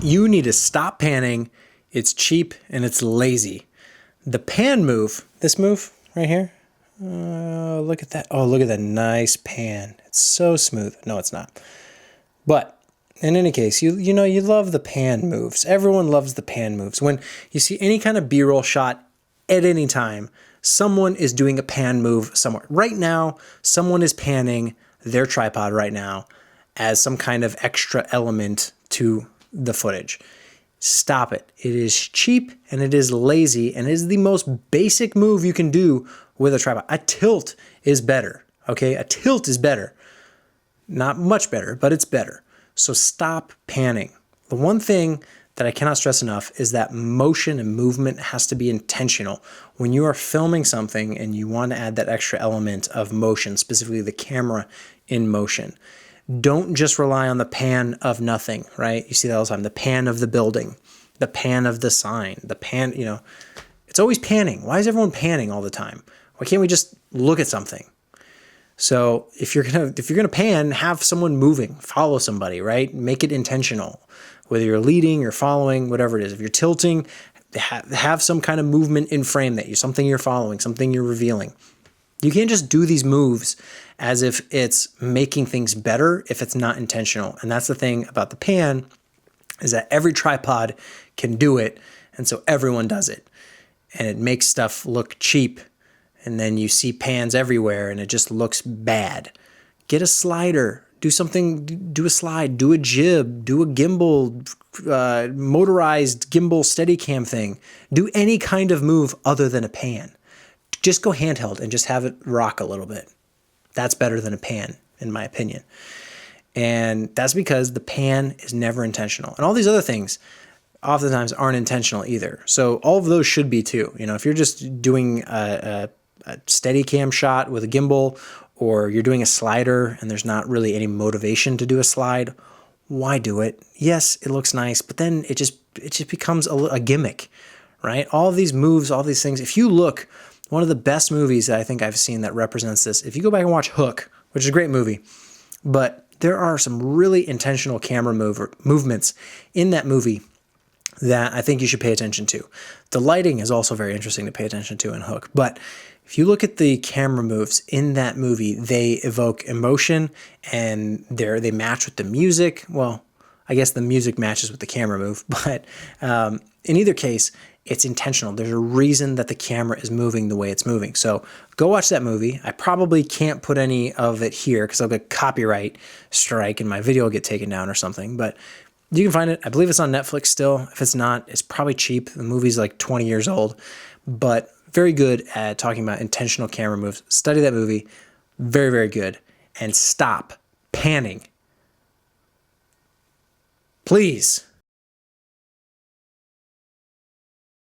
You need to stop panning. It's cheap and it's lazy. The pan move, this move right here, look at that. Oh, look at that nice pan. It's so smooth. No, it's not. But in any case, you know, you love the pan moves. Everyone loves the pan moves. When you see any kind of B-roll shot at any time, someone is doing a pan move somewhere. Right now, someone is panning their tripod right now as some kind of extra element to the footage. Stop it. It is cheap and it is lazy and it is the most basic move you can do with a tripod. A tilt is better, okay? A tilt is better. Not much better, but it's better. So stop panning. The one thing that I cannot stress enough is that motion and movement has to be intentional. When you are filming something and you want to add that extra element of motion, specifically the camera in motion, don't just rely on the pan of nothing, right? You see that all the time, the pan of the building, the pan of the sign, the pan, you know, it's always panning. Why is everyone panning all the time? Why can't we just look at something? So if you're gonna pan, have someone moving, follow somebody, right? Make it intentional, whether you're leading or following, whatever it is. If you're tilting, have some kind of movement in frame that something you're following, something you're revealing. You can't just do these moves as if it's making things better if it's not intentional. And that's the thing about the pan, is that every tripod can do it, and so everyone does it. And it makes stuff look cheap, and then you see pans everywhere and it just looks bad. Get a slider, do something, do a slide, do a jib, do a gimbal, motorized gimbal Steadicam thing. Do any kind of move other than a pan. Just go handheld and just have it rock a little bit. That's better than a pan, in my opinion. And that's because the pan is never intentional. And all these other things oftentimes aren't intentional either. So all of those should be too. You know, if you're just doing a Steadicam shot with a gimbal, or you're doing a slider and there's not really any motivation to do a slide, why do it? Yes, it looks nice, but then it just becomes a gimmick, right? All of these moves, all these things. If you look, one of the best movies that I think I've seen that represents this, if you go back and watch Hook, which is a great movie, but there are some really intentional camera movements in that movie that I think you should pay attention to. The lighting is also very interesting to pay attention to in Hook, but if you look at the camera moves in that movie, they evoke emotion and they match with the music. Well, I guess the music matches with the camera move, but in either case, it's intentional. There's a reason that the camera is moving the way it's moving. So go watch that movie. I probably can't put any of it here because I'll get copyright strike and my video will get taken down or something, but you can find it. I believe it's on Netflix still. If it's not, it's probably cheap. The movie's like 20 years old, but very good at talking about intentional camera moves. Study that movie. Very, very good. And stop panning. Please.